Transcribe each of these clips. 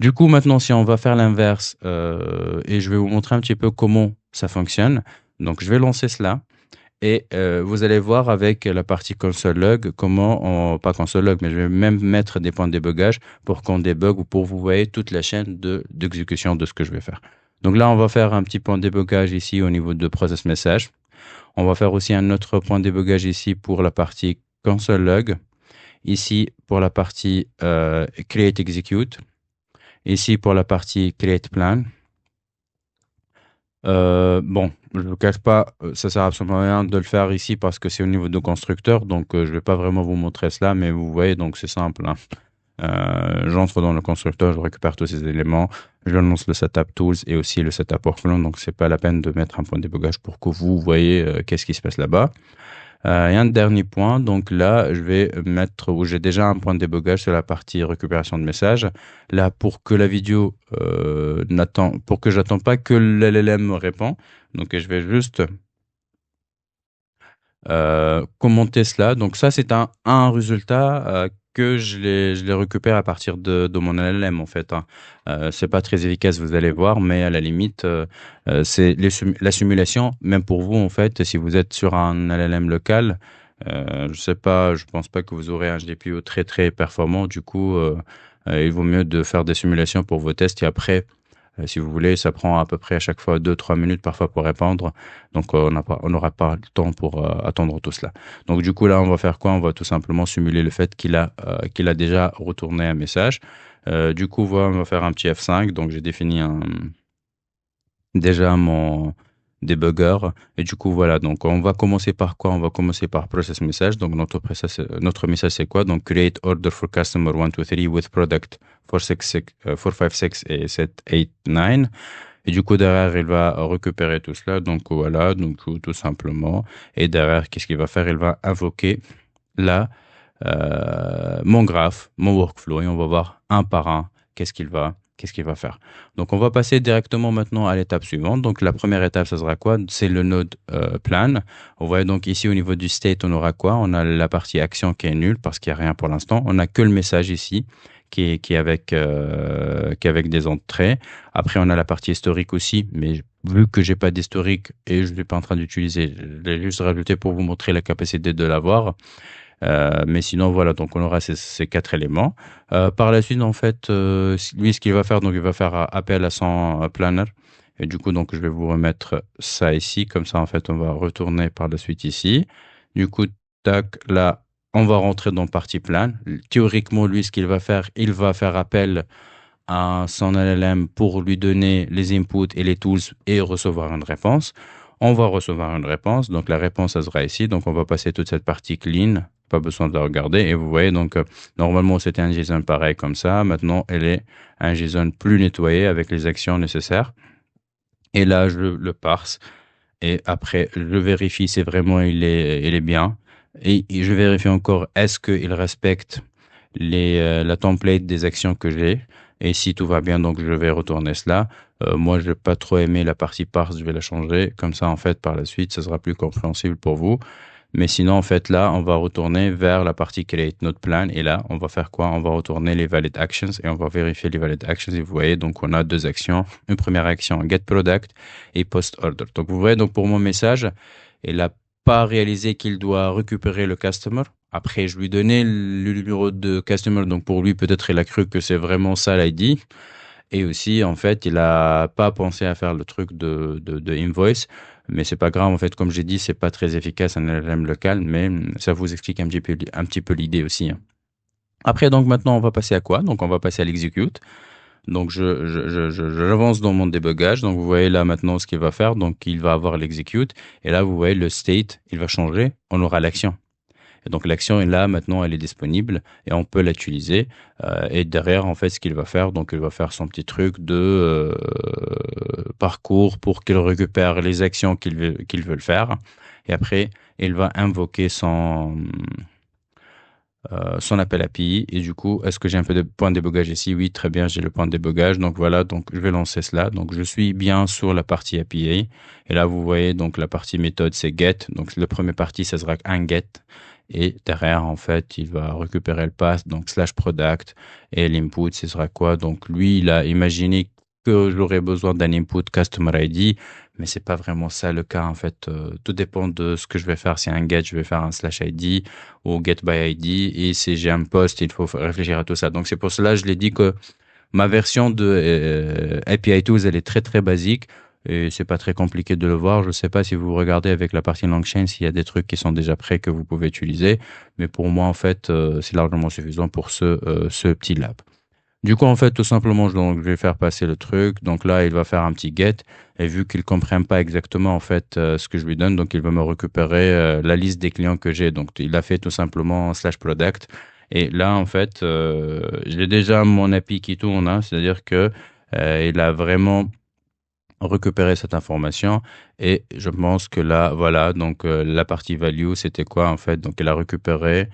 Du coup, maintenant, si on va faire l'inverse, et je vais vous montrer un petit peu comment ça fonctionne. Donc, je vais lancer cela. Et vous allez voir avec la partie console log pas console log, mais je vais même mettre des points de débugage pour qu'on débug ou pour vous voyez toute la chaîne d'exécution de ce que je vais faire. Donc là, on va faire un petit point de débugage ici au niveau de process message. On va faire aussi un autre point de débugage ici pour la partie console log. Ici pour la partie create execute. Ici pour la partie create plan. Bon, je ne vous cache pas, ça sert absolument à rien de le faire ici parce que c'est au niveau de constructeur, donc je vais pas vraiment vous montrer cela, mais vous voyez, donc c'est simple, hein. J'entre dans le constructeur, je récupère tous ces éléments, je lance le setup tools et aussi le setup workflow, donc c'est pas la peine de mettre un point de débugage pour que vous voyez qu'est-ce qui se passe là-bas. Et un dernier point, donc là, je vais mettre où j'ai déjà un point de débogage sur la partie récupération de messages. Là, pour que la vidéo pour que j'attends pas que l'LLM me répond. Donc, je vais juste commenter cela. Donc, ça, c'est un résultat que je les récupère à partir de mon LLM en fait, hein. C'est pas très efficace, vous allez voir, mais à la limite, c'est la simulation, même pour vous en fait, si vous êtes sur un LLM local, je sais pas, je pense pas que vous aurez un GPU très très performant. Du coup, il vaut mieux de faire des simulations pour vos tests et après si vous voulez, ça prend à peu près à chaque fois 2-3 minutes parfois pour répondre. Donc, on n'aura pas le temps pour attendre tout cela. Donc, du coup, là, on va faire quoi? On va tout simplement simuler le fait qu'il a déjà retourné un message. Du coup, voilà, on va faire un petit F5. Donc, j'ai défini déjà mon debugger. Et du coup, voilà. Donc, on va commencer par quoi? On va commencer par process message. Donc, notre message, c'est quoi? Donc, create order for customer 1, 2, 3 with product 4, 5, 6 et 7, 8, 9. Et du coup, derrière, il va récupérer tout cela. Donc, voilà. Donc, tout simplement. Et derrière, qu'est-ce qu'il va faire? Il va invoquer là, mon graphe, mon workflow, et on va voir un par un qu'est-ce qu'il va faire. Donc, on va passer directement maintenant à l'étape suivante. Donc, la première étape, ça sera quoi? C'est le node plan. On voit donc ici au niveau du state, on aura quoi? On a la partie action qui est nulle parce qu'il n'y a rien pour l'instant. On n'a que le message ici qui est avec des entrées. Après, on a la partie historique aussi, mais vu que j'ai pas d'historique et je ne l'ai pas en train d'utiliser, je l'ai juste rajouté pour vous montrer la capacité de l'avoir. Mais sinon, voilà, donc on aura ces quatre éléments. Par la suite, en fait, lui, ce qu'il va faire, donc il va faire appel à son planner. Et du coup, donc je vais vous remettre ça ici. Comme ça, en fait, on va retourner par la suite ici. Du coup, tac, là, on va rentrer dans partie plan. Théoriquement, lui, ce qu'il va faire, il va faire appel à son LLM pour lui donner les inputs et les tools et recevoir une réponse. On va recevoir une réponse. Donc, la réponse, ça sera ici. Donc, on va passer toute cette partie clean. Pas besoin de la regarder. Et vous voyez, donc, normalement, c'était un JSON pareil comme ça. Maintenant, elle est un JSON plus nettoyé avec les actions nécessaires. Et là, je le parse. Et après, je vérifie si vraiment il est bien. Et je vérifie encore, est-ce qu'il respecte la template des actions que j'ai. Et si tout va bien, donc je vais retourner cela. Moi, je n'ai pas trop aimé la partie parse, je vais la changer. Comme ça, en fait, par la suite, ça sera plus compréhensible pour vous. Mais sinon, en fait, là, on va retourner vers la partie create node plan. Et là, on va faire quoi? On va retourner les valid actions et on va vérifier les valid actions. Et vous voyez, donc, on a deux actions. Une première action, get product et post order. Donc, vous voyez, donc, pour mon message, il n'a pas réalisé qu'il doit récupérer le customer. Après, je lui donnais le numéro de customer. Donc, pour lui, peut-être, il a cru que c'est vraiment ça l'ID. Et aussi, en fait, il a pas pensé à faire le truc de invoice. Mais c'est pas grave, en fait, comme j'ai dit, c'est pas très efficace un LLM local, mais ça vous explique un petit peu l'idée aussi, hein. Après, donc maintenant, on va passer à quoi? Donc, on va passer à l'execute. Donc, j'avance dans mon débugage. Donc, vous voyez là maintenant ce qu'il va faire. Donc, il va avoir l'execute. Et là, vous voyez le state, il va changer. On aura l'action. Et donc l'action est là, maintenant elle est disponible et on peut l'utiliser. Et derrière, en fait, ce qu'il va faire, donc il va faire son petit truc de parcours pour qu'il récupère les actions qu'il veut faire. Et après, il va invoquer son appel API. Et du coup, est-ce que j'ai un peu de point de débogage ici? Oui, très bien, j'ai le point de débogage. Donc voilà, donc je vais lancer cela. Donc je suis bien sur la partie API. Et là, vous voyez, donc la partie méthode, c'est get. Donc la première partie, ça sera un get. Et derrière, en fait, il va récupérer le path, donc slash product, et l'input, ce sera quoi? Donc lui, il a imaginé que j'aurais besoin d'un input customer ID, mais c'est pas vraiment ça le cas, en fait. Tout dépend de ce que je vais faire. Si un get, je vais faire un slash ID ou get by ID, et si j'ai un post, il faut réfléchir à tout ça. Donc c'est pour cela, je l'ai dit que ma version de API Tools, elle est très très basique et c'est pas très compliqué de le voir. Je sais pas si vous regardez avec la partie LangChain s'il y a des trucs qui sont déjà prêts que vous pouvez utiliser, mais pour moi en fait c'est largement suffisant pour ce petit lab. Du coup en fait tout simplement donc, je vais faire passer le truc. Donc là il va faire un petit get et vu qu'il comprend pas exactement en fait ce que je lui donne, donc il va me récupérer la liste des clients que j'ai. Donc il a fait tout simplement slash product. Et là, en fait, j'ai déjà mon API qui tourne, hein, c'est-à-dire que il a vraiment récupéré cette information et je pense que là, voilà, donc la partie value, c'était quoi en fait? Donc, il a récupéré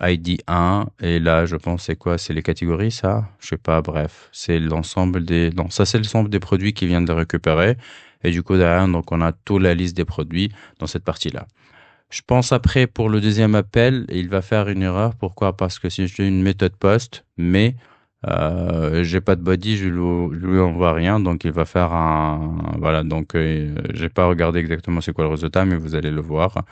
ID 1 et là, je pense c'est quoi? C'est les catégories, ça? Je sais pas, bref, c'est l'ensemble des, non, ça c'est l'ensemble des produits qu'il vient de récupérer et du coup derrière, donc on a toute la liste des produits dans cette partie-là. Je pense après pour le deuxième appel, il va faire une erreur. Pourquoi? Parce que si j'ai une méthode post, mais j'ai pas de body, je lui envoie rien, donc il va faire un voilà. Donc j'ai pas regardé exactement c'est quoi le résultat, mais vous allez le voir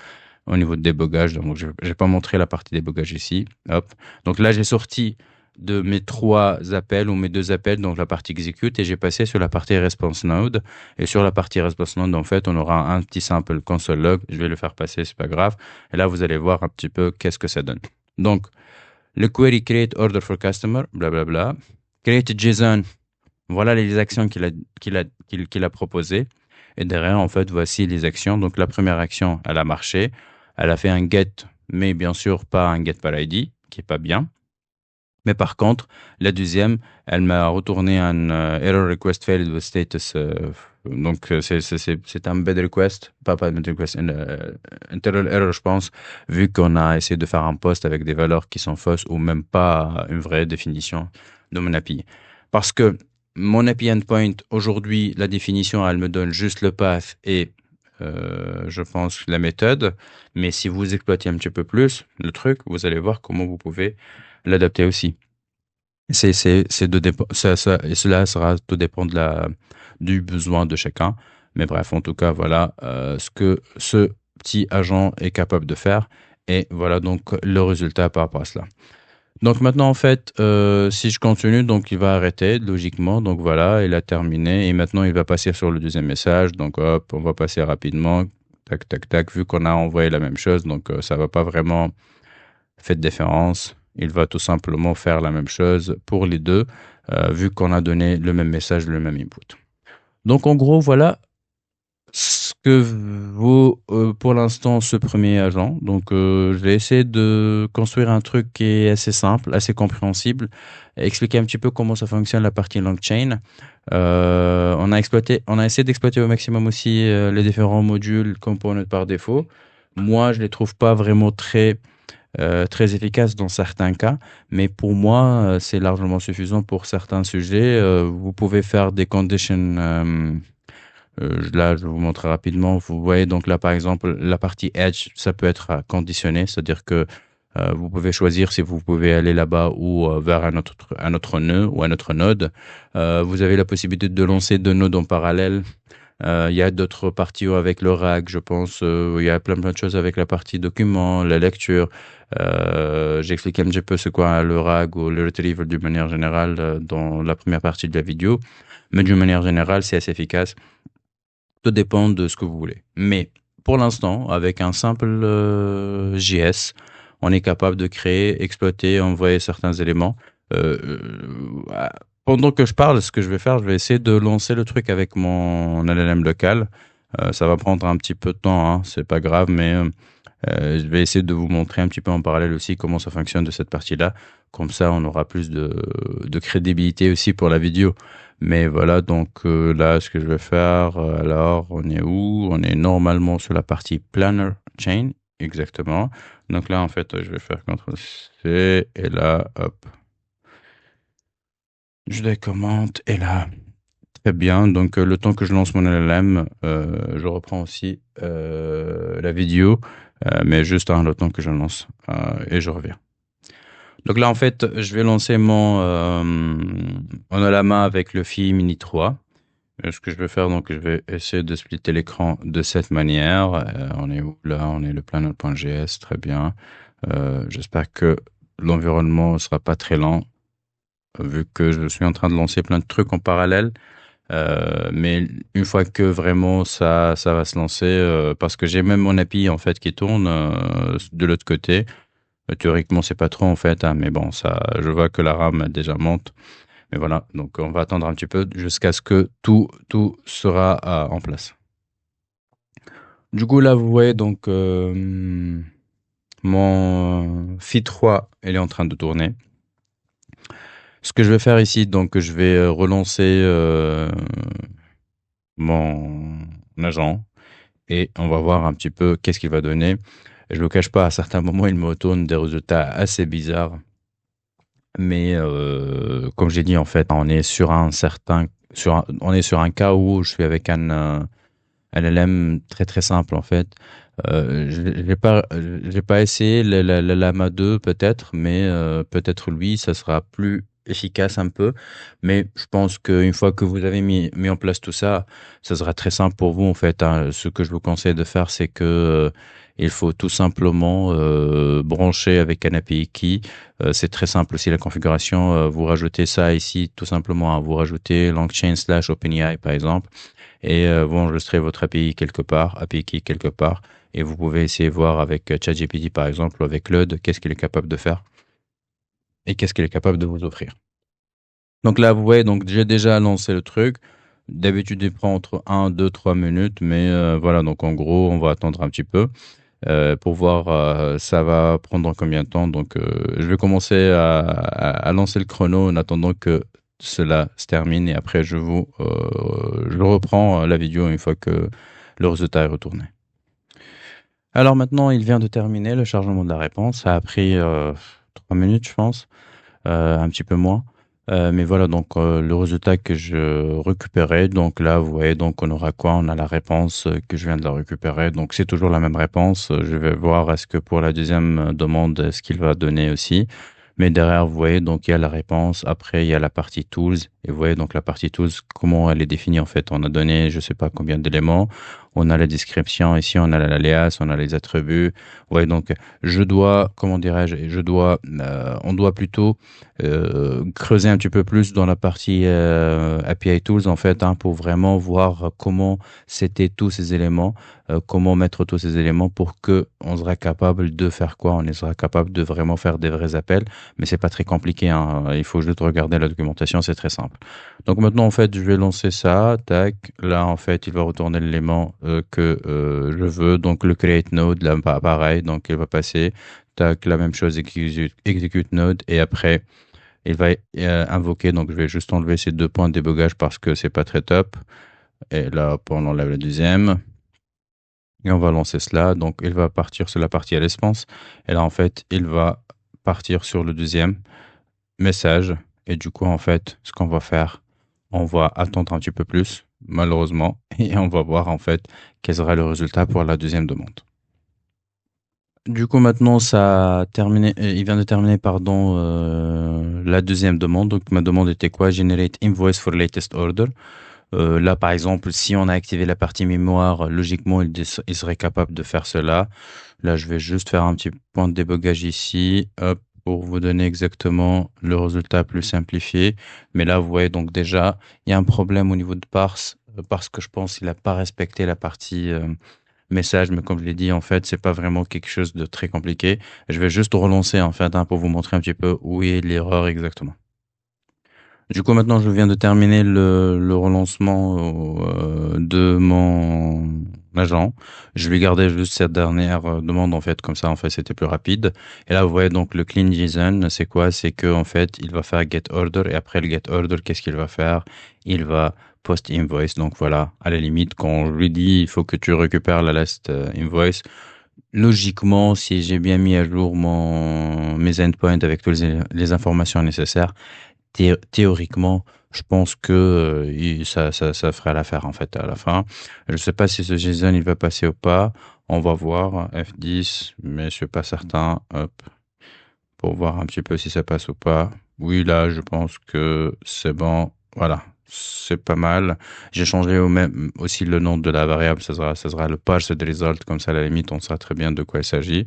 au niveau de débogage. Donc j'ai pas montré la partie débogage ici. Hop. Donc là j'ai sorti de mes trois appels ou mes deux appels, donc la partie execute, et j'ai passé sur la partie response node. Et sur la partie response node, en fait, on aura un petit sample console log. Je vais le faire passer, c'est pas grave. Et là, vous allez voir un petit peu qu'est-ce que ça donne. Donc, le query create order for customer, blablabla. Create JSON. Voilà les actions qu'il a proposées. Et derrière, en fait, voici les actions. Donc, la première action, elle a marché. Elle a fait un get, mais bien sûr, pas un get par ID, qui est pas bien. Mais par contre, la deuxième, elle m'a retourné un error request failed with status. Donc, c'est un bad request, pas un bad request, internal error, je pense, vu qu'on a essayé de faire un post avec des valeurs qui sont fausses ou même pas une vraie définition de mon API. Parce que mon API endpoint, aujourd'hui, la définition, elle me donne juste le path et je pense la méthode. Mais si vous exploitez un petit peu plus le truc, vous allez voir comment vous pouvez l'adapter aussi. C'est et cela sera tout dépend de du besoin de chacun. Mais bref, en tout cas, voilà ce que ce petit agent est capable de faire. Et voilà donc le résultat par rapport à cela. Donc maintenant, en fait, si je continue, donc il va arrêter logiquement. Donc voilà, il a terminé. Et maintenant, il va passer sur le deuxième message. Donc hop, on va passer rapidement. Tac, tac, tac. Vu qu'on a envoyé la même chose, donc ça va pas vraiment faire de différence. Il va tout simplement faire la même chose pour les deux, vu qu'on a donné le même message, le même input. Donc en gros, voilà ce que vaut pour l'instant ce premier agent. Donc je vais essayer de construire un truc qui est assez simple, assez compréhensible, expliquer un petit peu comment ça fonctionne la partie LangChain. On a essayé d'exploiter au maximum aussi les différents modules components par défaut. Moi, je les trouve pas vraiment très efficace dans certains cas, mais pour moi, c'est largement suffisant pour certains sujets. Vous pouvez faire des conditions. Là, je vais vous montrer rapidement. Vous voyez donc là, par exemple, la partie Edge, ça peut être conditionné, c'est-à-dire que vous pouvez choisir si vous pouvez aller là-bas ou vers un autre nœud ou un autre node. Vous avez la possibilité de lancer deux nodes en parallèle. Il y a d'autres parties avec le RAG, je pense. Il y a plein de choses avec la partie document, la lecture. J'explique un petit peu ce qu'est le RAG ou le retrieval d'une manière générale dans la première partie de la vidéo. Mais d'une manière générale, c'est assez efficace. Tout dépend de ce que vous voulez. Mais pour l'instant, avec un simple JS, on est capable de créer, exploiter, envoyer certains éléments. Pendant que je parle, ce que je vais faire, je vais essayer de lancer le truc avec mon LLM local. Ça va prendre un petit peu de temps, hein, c'est pas grave, mais je vais essayer de vous montrer un petit peu en parallèle aussi comment ça fonctionne de cette partie-là. Comme ça, on aura plus de crédibilité aussi pour la vidéo. Mais voilà, donc là, ce que je vais faire, alors, on est où? On est normalement sur la partie Planner Chain, exactement. Donc là, en fait, je vais faire CTRL-C, et là, hop, je les commente, et là, très bien. Donc, le temps que je lance mon LLM, je reprends aussi la vidéo. Mais juste le temps que je lance et je reviens. Donc là, en fait, je vais lancer on a la main avec le Fi Mini 3. Ce que je vais faire, donc, je vais essayer de splitter l'écran de cette manière. On est où là? On est le planner.js, très bien. J'espère que l'environnement ne sera pas très lent, vu que je suis en train de lancer plein de trucs en parallèle. Mais une fois que vraiment ça va se lancer, parce que j'ai même mon API en fait qui tourne de l'autre côté. Théoriquement, c'est pas trop en fait, hein, mais bon, ça, je vois que la RAM déjà monte. Mais voilà, donc on va attendre un petit peu jusqu'à ce que tout sera en place. Du coup, là, vous voyez donc mon Fi 3, elle est en train de tourner. Ce que je vais faire ici, donc je vais relancer mon agent et on va voir un petit peu qu'est-ce qu'il va donner. Je ne vous cache pas, à certains moments, il me retourne des résultats assez bizarres. Mais comme j'ai dit, en fait, on est sur on est sur un cas où je suis avec un LLM très très simple en fait. J'ai pas essayé la Lama 2 peut-être, mais peut-être lui, ça sera plus efficace un peu. Mais je pense qu'une fois que vous avez mis en place tout ça, ça sera très simple pour vous en fait, hein. Ce que je vous conseille de faire, c'est que il faut tout simplement brancher avec un API Key. C'est très simple aussi la configuration. Vous rajoutez ça ici tout simplement, hein. Vous rajoutez LangChain / OpenAI par exemple et vous enregistrez votre API key quelque part, et vous pouvez essayer de voir avec ChatGPT par exemple, ou avec Claude, qu'est-ce qu'il est capable de faire et qu'est-ce qu'il est capable de vous offrir. Donc là, vous voyez, donc j'ai déjà lancé le truc. D'habitude, il prend entre 1, 2, 3 minutes, mais voilà, donc en gros, on va attendre un petit peu pour voir ça va prendre combien de temps. Donc, je vais commencer à lancer le chrono en attendant que cela se termine et après, je reprends la vidéo une fois que le résultat est retourné. Alors maintenant, il vient de terminer le chargement de la réponse. Ça a pris 3 minutes, je pense, un petit peu moins. Mais voilà, donc le résultat que je récupérais, donc là, vous voyez, donc on aura quoi? On a la réponse que je viens de la récupérer. Donc c'est toujours la même réponse. Je vais voir est-ce que pour la deuxième demande, est-ce qu'il va donner aussi. Mais derrière, vous voyez, donc il y a la réponse. Après, il y a la partie tools. Et vous voyez, donc la partie tools, comment elle est définie en fait. On a donné, je sais pas combien d'éléments. On a la description. Ici, on a l'alias, on a les attributs. Vous voyez, donc je dois, comment dirais-je, on doit plutôt creuser un petit peu plus dans la partie API Tools en fait, hein, pour vraiment voir comment c'était tous ces éléments, comment mettre tous ces éléments pour que on sera capable de faire quoi, on sera capable de vraiment faire des vrais appels, mais c'est pas très compliqué, hein, il faut juste regarder la documentation, c'est très simple. Donc maintenant en fait je vais lancer ça, tac, là en fait il va retourner l'élément que je veux, donc le create node, là pareil, donc il va passer, tac, la même chose, execute node, et après il va invoquer, donc je vais juste enlever ces 2 points de débogage parce que c'est pas très top. Et là, on enlève la deuxième. Et on va lancer cela. Donc, il va partir sur la partie à l'espace. Et là, en fait, il va partir sur le deuxième message. Et du coup, en fait, ce qu'on va faire, on va attendre un petit peu plus, malheureusement. Et on va voir, en fait, quel sera le résultat pour la deuxième demande. Du coup, maintenant, ça a terminé, il vient de terminer, pardon, la deuxième demande. Donc, ma demande était quoi? Generate invoice for latest order. Là, par exemple, si on a activé la partie mémoire, logiquement, il serait capable de faire cela. Là, je vais juste faire un petit point de débogage ici, hop, pour vous donner exactement le résultat plus simplifié. Mais là, vous voyez donc déjà, il y a un problème au niveau de parse, parce que je pense qu'il n'a pas respecté la partie message, mais comme je l'ai dit, en fait, c'est pas vraiment quelque chose de très compliqué. Je vais juste relancer, en fait, hein, pour vous montrer un petit peu où est l'erreur exactement. Du coup, maintenant, je viens de terminer le relancement de mon agent. Je lui gardais juste cette dernière demande, en fait, comme ça, en fait, c'était plus rapide. Et là, vous voyez, donc, le clean JSON, c'est quoi? C'est que, en fait, il va faire get order, et après le get order, qu'est-ce qu'il va faire? Il va post invoice. Donc, voilà, à la limite, quand je lui dis, il faut que tu récupères la last invoice, logiquement, si j'ai bien mis à jour mes endpoints avec toutes les informations nécessaires, théoriquement, Je pense que ça ferait l'affaire en fait à la fin. Je sais pas si ce JSON il va passer ou pas. On va voir F10, mais je suis pas certain. Hop, pour voir un petit peu si ça passe ou pas. Oui, là, je pense que c'est bon. Voilà, c'est pas mal. J'ai changé au même aussi le nom de la variable. Ça sera le page de result. Comme ça, à la limite, on sait très bien de quoi il s'agit.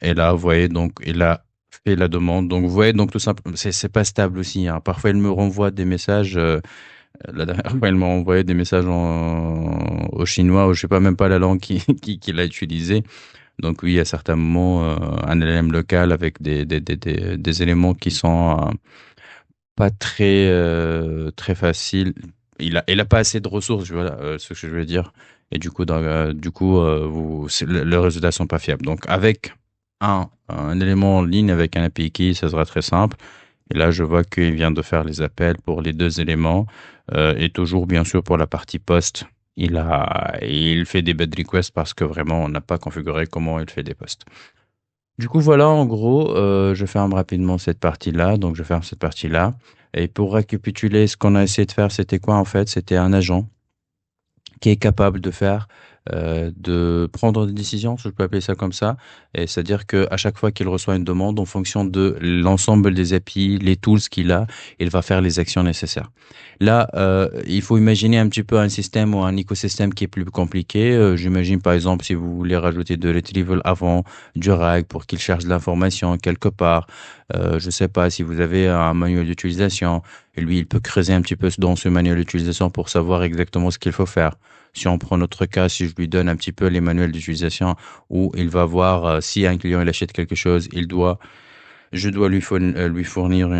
Et là, vous voyez, donc, il a fait la demande. Donc, vous voyez, donc, tout simplement, c'est pas stable aussi, hein. Parfois, il me renvoie des messages, la dernière fois, il m'a envoyé des messages au chinois, ou je sais pas même pas la langue qu'il a utilisée. Donc, oui, à certains moments, un LLM local avec des éléments qui sont pas très faciles. Il a pas assez de ressources, voilà, ce que je veux dire. Et le résultat sont pas fiables. Donc, avec un élément en ligne avec un API key, ça sera très simple. Et là, je vois qu'il vient de faire les appels pour les deux éléments. Et toujours, bien sûr, pour la partie post, il fait des bad requests parce que vraiment, on n'a pas configuré comment il fait des posts. Du coup, voilà, en gros, je ferme rapidement cette partie-là. Donc, je ferme cette partie-là. Et pour récapituler, ce qu'on a essayé de faire, c'était quoi en fait? C'était un agent qui est capable de prendre des décisions, si je peux appeler ça comme ça. Et c'est-à-dire qu'à chaque fois qu'il reçoit une demande, en fonction de l'ensemble des API, les tools qu'il a, il va faire les actions nécessaires. Là, il faut imaginer un petit peu un système ou un écosystème qui est plus compliqué. J'imagine par exemple si vous voulez rajouter de retrieval avant du RAG pour qu'il cherche de l'information quelque part. Je sais pas si vous avez un manuel d'utilisation. Et lui, il peut creuser un petit peu dans ce manuel d'utilisation pour savoir exactement ce qu'il faut faire. Si on prend notre cas, si je lui donne un petit peu les manuels d'utilisation où il va voir si un client il achète quelque chose, je dois lui fournir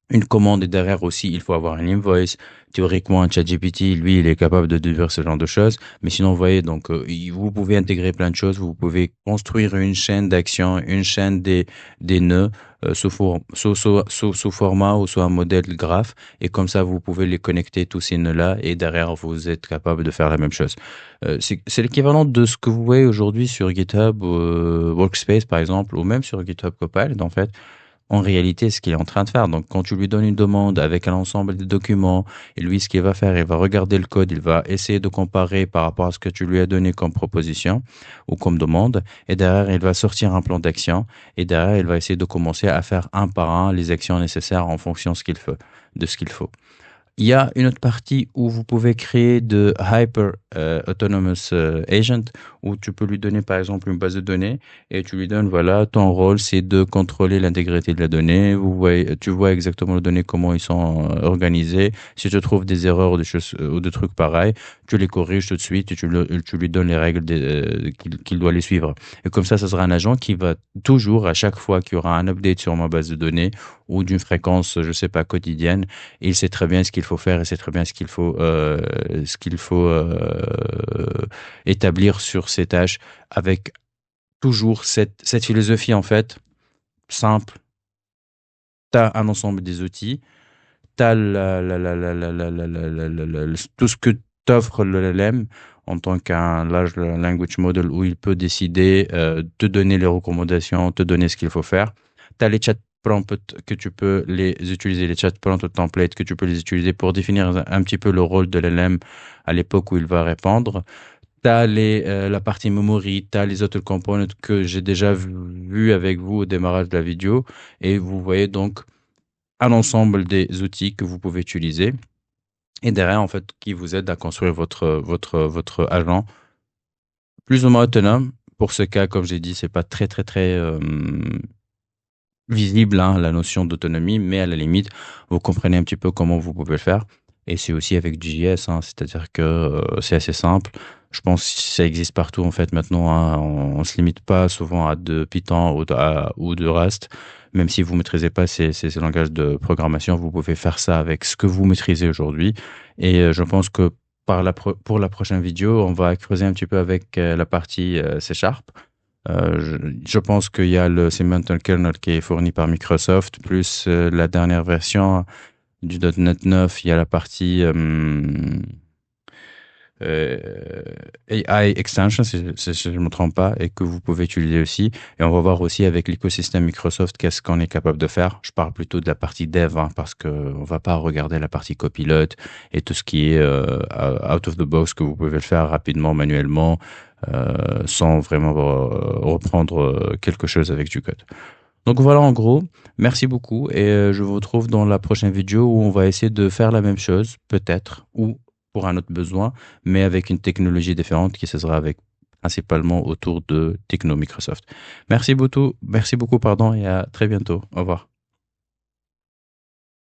une commande et derrière aussi, il faut avoir une invoice. Théoriquement, un ChatGPT, lui, il est capable de déduire ce genre de choses. Mais sinon, vous voyez, donc, vous pouvez intégrer plein de choses. Vous pouvez construire une chaîne d'action, une chaîne des nœuds, sous format ou sous un modèle graph. Et comme ça, vous pouvez les connecter, tous ces nœuds-là. Et derrière, vous êtes capable de faire la même chose. C'est l'équivalent de ce que vous voyez aujourd'hui sur GitHub, Workspace, par exemple, ou même sur GitHub Copilot, en fait en réalité ce qu'il est en train de faire. Donc, quand tu lui donnes une demande avec un ensemble de documents, et lui, ce qu'il va faire, il va regarder le code, il va essayer de comparer par rapport à ce que tu lui as donné comme proposition ou comme demande, et derrière, il va sortir un plan d'action, et derrière, il va essayer de commencer à faire un par un les actions nécessaires en fonction de ce qu'il faut. Il y a une autre partie où vous pouvez créer de Hyper Autonomous Agent où tu peux lui donner par exemple une base de données et tu lui donnes voilà ton rôle c'est de contrôler l'intégrité de la donnée. Tu vois exactement les données comment ils sont organisées. Si tu trouves des erreurs ou des choses ou des trucs pareils, tu les corriges tout de suite et tu lui donnes les règles qu'il doit les suivre. Et comme ça sera un agent qui va toujours à chaque fois qu'il y aura un update sur ma base de données ou d'une fréquence je sais pas quotidienne il sait très bien ce qu'il faut faire et sait très bien ce qu'il faut établir sur ces tâches avec toujours cette philosophie en fait simple. Tu as un ensemble des outils, tu as tout ce que t'offre le LLM en tant qu'un large language model où il peut décider, te donner les recommandations, te donner ce qu'il faut faire. Tu as les chat prompts que tu peux les utiliser, les chat prompts templates que tu peux les utiliser pour définir un petit peu le rôle de l'LM à l'époque où il va répondre. Tu as la partie memory, tu as les autres components que j'ai déjà vu avec vous au démarrage de la vidéo et vous voyez donc un ensemble des outils que vous pouvez utiliser et derrière, en fait, qui vous aide à construire votre agent plus ou moins autonome. Pour ce cas, comme j'ai dit, c'est pas très visible, hein, la notion d'autonomie, mais à la limite, vous comprenez un petit peu comment vous pouvez le faire. Et c'est aussi avec du JS, hein, c'est-à-dire que c'est assez simple. Je pense que ça existe partout en fait maintenant, hein. On se limite pas souvent à de Python ou de Rust. Même si vous maîtrisez pas ces langages de programmation, vous pouvez faire ça avec ce que vous maîtrisez aujourd'hui. Et je pense que pour la prochaine vidéo, on va creuser un petit peu avec la partie C Sharp. Je pense qu'il y a le Simmental Kernel qui est fourni par Microsoft, plus la dernière version du .NET 9, il y a la partie euh, AI Extension, si je ne me trompe pas, et que vous pouvez utiliser aussi. Et on va voir aussi avec l'écosystème Microsoft qu'est-ce qu'on est capable de faire. Je parle plutôt de la partie dev, hein, parce que on va pas regarder la partie copilote et tout ce qui est out of the box que vous pouvez le faire rapidement, manuellement, sans vraiment reprendre quelque chose avec du code. Donc voilà en gros, merci beaucoup et je vous retrouve dans la prochaine vidéo où on va essayer de faire la même chose, peut-être, ou pour un autre besoin, mais avec une technologie différente qui se sera avec principalement autour de Techno Microsoft. Merci beaucoup, pardon, et à très bientôt. Au revoir.